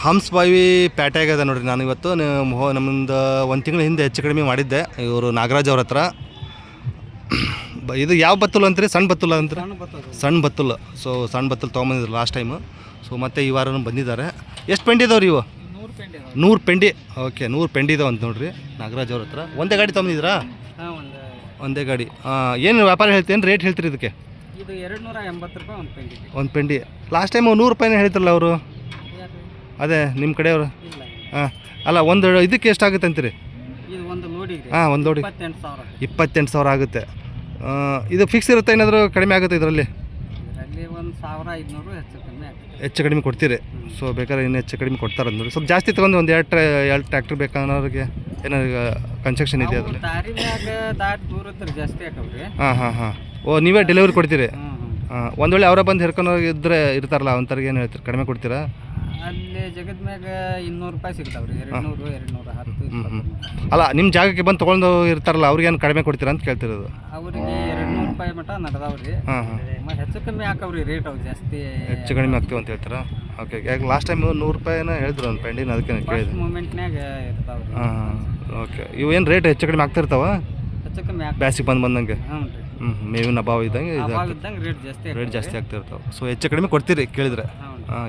ಹಂಸಬಾವಿ ಪೇಟೆ ಆಗ್ಯದ ನೋಡಿರಿ. ನಾನು ಇವತ್ತು ನಮ್ಮದು ಒಂದು ತಿಂಗಳ ಹಿಂದೆ ಹೆಚ್ಚು ಕಡಿಮೆ ಮಾಡಿದ್ದೆ ಇವರು ನಾಗರಾಜ್ ಅವ್ರ ಹತ್ರ. ಇದು ಯಾವ ಬತ್ತಲು ಅಂತೀರಿ? ಸಣ್ಣ ಬತ್ತಲು ಅಂತೀರಿ? ಸಣ್ಣ ಬತ್ತಲು. ಸೊ ಸಣ್ಣ ಬತ್ತಲು ತೊಗೊಂಬಂದಿದ್ರು ಲಾಸ್ಟ್ ಟೈಮು. ಸೊ ಮತ್ತೆ ಈ ವಾರನೂ ಬಂದಿದ್ದಾರೆ. ಎಷ್ಟು ಪೆಂಡಿ ಇದಾವ್ರಿ ಇವು? 100 ಪೆಂಡಿ. ಓಕೆ, 100 ಪೆಂಡಿ ಇದಾವೆ ಅಂತ ನೋಡ್ರಿ ನಾಗರಾಜ್ ಅವ್ರ ಹತ್ರ. ಒಂದೇ ಗಾಡಿ ತೊಗೊಂಡಿದ್ದೀರಾ? ಒಂದೇ ಗಾಡಿ. ಏನು ವ್ಯಾಪಾರ ಹೇಳ್ತೀನಿ, ರೇಟ್ ಹೇಳ್ತೀರಿ ಇದಕ್ಕೆ? ಇದು 280 ರೂಪಾಯಿ ಒಂದು ಪೆಂಡಿ. ಒಂದು ಪೆಂಡಿ. ಲಾಸ್ಟ್ ಟೈಮು 100 ರೂಪಾಯಿನೇ ಹೇಳ್ತಿರಲ್ಲ ಅವರು. ಅದೇ ನಿಮ್ಮ ಕಡೆಯವರು. ಹಾಂ, ಅಲ್ಲ ಒಂದು ಇದಕ್ಕೆ ಎಷ್ಟಾಗುತ್ತೆ ಅಂತೀರಿ? ಇದು ಒಂದು ಲೋಡಿಗೆ ಹಾಂ, ಒಂದು ಲೋಡಿಗೆ 28,000 ಆಗುತ್ತೆ. ಇದು ಫಿಕ್ಸ್ ಇರುತ್ತೆ, ಏನಾದರೂ ಕಡಿಮೆ ಆಗುತ್ತೆ ಇದರಲ್ಲಿ? ಇದರಲ್ಲಿ 1,500 ಹೆಚ್ಚು ಕಡಿಮೆ ಕೊಡ್ತೀರಿ. ಸೊ ಬೇಕಾದ್ರೆ ಇನ್ನು ಹೆಚ್ಚು ಕಡಿಮೆ ಕೊಡ್ತಾರೆ ನೋಡಿ. ಸ್ವಲ್ಪ ಜಾಸ್ತಿ ತೊಗೊಂಡು ಒಂದು ಎರಡು ಟ್ರ್ಯಾಕ್ಟರ್ ಬೇಕನ್ನೋರಿಗೆ ಏನಾದ್ರು ಕನ್ಸ್ಟ್ರಕ್ಷನ್ ಇದೆ ಅದರಲ್ಲಿ? ದಾರಿ ಮ್ಯಾಗ ದಾಟ್ ದೂರ ಇದ್ರೆ ಜಾಸ್ತಿ ಹಾಕವ್ರಿ. ಹಾಂ. ಓ, ನೀವೇ ಡೆಲಿವರಿ ಕೊಡ್ತೀರಿ? ಹಾಂ. ಒಂದು ವೇಳೆ ಅವರ ಬಂದು ಹಿಡ್ಕೊಂಡೋಗಿ ಇದ್ದರೆ ಇರ್ತಾರಲ್ಲ ಅಂಥವ್ರಿಗೆ ಏನು ಹೇಳ್ತೀರಿ, ಕಡಿಮೆ ಕೊಡ್ತೀರಾ? ಅಲ್ಲಿ ಜಗದ ಮ್ಯಾಗ 200 ರೂಪಾಯಿ ಸಿಗ್ತಾವ್ರಿ. 200, 210. ಅಲ್ಲ, ನಿಮ್ಮ ಜಾಗಕ್ಕೆ ಬಂದು ತೊಗೊಂಡು ಇರ್ತಾರಲ್ಲ ಅವ್ರಿಗೇನು ಕಡಿಮೆ ಕೊಡ್ತೀರಾ ಅಂತ ಕೇಳ್ತಿರೋದು? ಅವ್ರಿಗೆ 200 ರೂಪಾಯಿ ಮಟ್ಟ ನಡೆದಾವ್ರಿ. ಹಾಂ. ಹೆಚ್ಚು ಕಮ್ಮಿ ಹಾಕವ್ರಿ ರೇಟ್. ಅವು ಜಾಸ್ತಿ ಹೆಚ್ಚು ಕಡಿಮೆ ಆಗ್ತೀವಿ ಅಂತ ಹೇಳ್ತೀರಾ? ಓಕೆ. ಯಾಕೆ ಲಾಸ್ಟ್ ಟೈಮ್ 100 ರೂಪಾಯಿನ ಹೇಳಿದ್ರು ಒಂದು ಪೆಂಡಿನ, ಅದಕ್ಕೆ ಕೇಳಿದೆ. ಮೂಮೆಂಟ್ನಾಗ ಇರ್ತಾವ್ರಿ. ಹಾಂ. ಓಕೆ. ಇವು ಏನು ರೇಟ್ ಹೆಚ್ಚು ಕಡಿಮೆ ಆಗ್ತಿರ್ತಾವ? ಹೆಚ್ಚು ಕಮ್ಮಿ ಬ್ಯಾಸಿಗೆ ಬಂದಂಗೆ? ಹ್ಞೂ ರೀ. ಮೇವಿನ ಅಭಾವ ಇದ್ದಂಗೆ ರೇಟ್ ಜಾಸ್ತಿ ಆಗ್ತಿರ್ತಾವೆ. ಸೊ ಹೆಚ್ಚು ಕಡಿಮೆ ಕೊಡ್ತೀರಿ ಕೇಳಿದ್ರೆ?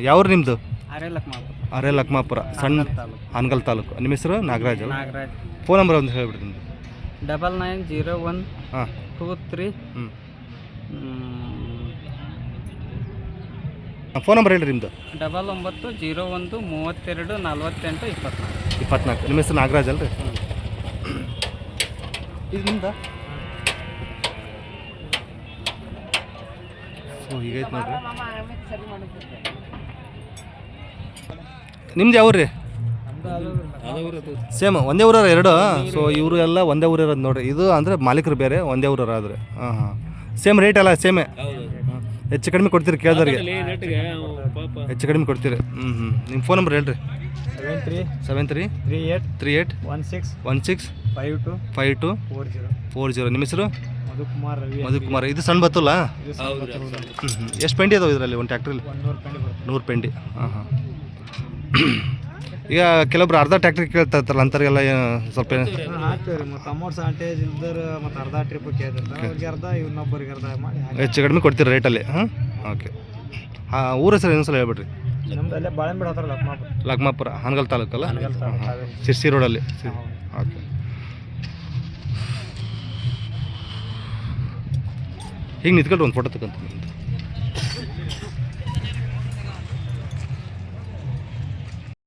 ಯಾವ್ರು ನಿಮ್ಮದು? ಅರೆ ಲಕ್ಮಾಪುರ, ಸಣ್ಣ ಹಾನಗಲ್ ತಾಲೂಕು. ನಿಮ್ಮ ಹೆಸರು? ನಾಗರಾಜ್. ಫೋನ್ ನಂಬರ್ ಒಂದು ಹೇಳ್ಬಿಡ್ರಿ ನಿಮ್ಮದು. 9901 ಹಾಂ 23. ಫೋನ್ ನಂಬರ್ ಹೇಳ್ರಿ ನಿಮ್ಮದು. 9901 32 48 24. ನಿಮ್ಮ ಹೆಸರು ನಾಗರಾಜ್ ಅಲ್ರಿ? ಇದು ನಿಮ್ದು? ಸೊ ಹೀಗೈತೆ ನೋಡ್ರಿ. ನಿಮ್ದು ಯಾವ ರೀ? ಸೇಮ್ ಒಂದೇ ಊರ ಎರಡು. ಸೊ ಇವರು ಎಲ್ಲ ಒಂದೇ ಊರ ಇರೋದು ನೋಡ್ರಿ. ಇದು ಅಂದರೆ ಮಾಲೀಕರು ಬೇರೆ, ಒಂದೇ ಊರ ಆದರೆ. ಹಾಂ. ಸೇಮ್ ರೇಟ್ ಅಲ್ಲ? ಸೇಮೇ. ಹೆಚ್ಚು ಕಡಿಮೆ ಕೊಡ್ತೀರಿ ಕೇಳಿದವ್ರಿಗೆ? ಹೆಚ್ಚು ಕಡಿಮೆ ಕೊಡ್ತೀರಿ. ನಿಮ್ಮ ಫೋನ್ ನಂಬರ್ ಹೇಳ್ರಿ. 73 38 16 52 40. ನಿಮ್ಮ ಹೆಸರು? ಮಧುಕುಮಾರ್. ಇದು ಸಣ್ಣ ಬತ್ತಲ್ಲ? ಎಷ್ಟು ಪೆಂಡಿ ಅದಾವೆ ಇದರಲ್ಲಿ ಒಂದು ಟ್ಯಾಕ್ಟ್ರಲ್ಲಿ? 100 ಪೆಂಡಿ. ಹಾಂ. ಈಗ ಕೆಲವೊಬ್ರು ಅರ್ಧ ಟ್ಯಾಕ್ಟ್ರಿ ಕೇಳ್ತಾ ಇರ್ತಾರಲ್ಲ, ಅಂಥವ್ರಿಗೆಲ್ಲ ಸ್ವಲ್ಪ ಹೆಚ್ಚು ಕಡಿಮೆ ಕೊಡ್ತೀರಿ ರೇಟಲ್ಲಿ? ಹಾಂ. ಓಕೆ. ಊರ ಹೆಸರು ಇನ್ನೊಂದ್ಸಲ ಹೇಳ್ಬಿಡ್ರಿ. ಲಕ್ಮಾಪುರ, ಹಾನಗಲ್ ತಾಲೂಕಲ್ಲ? ಸಿರ್ಸಿ ರೋಡಲ್ಲಿ. ಓಕೆ. ಈಗ ನಿಂತ್ಕೊಳ್ರಿ, ಒಂದು ಫೋಟೋ ತಗೊಂತ.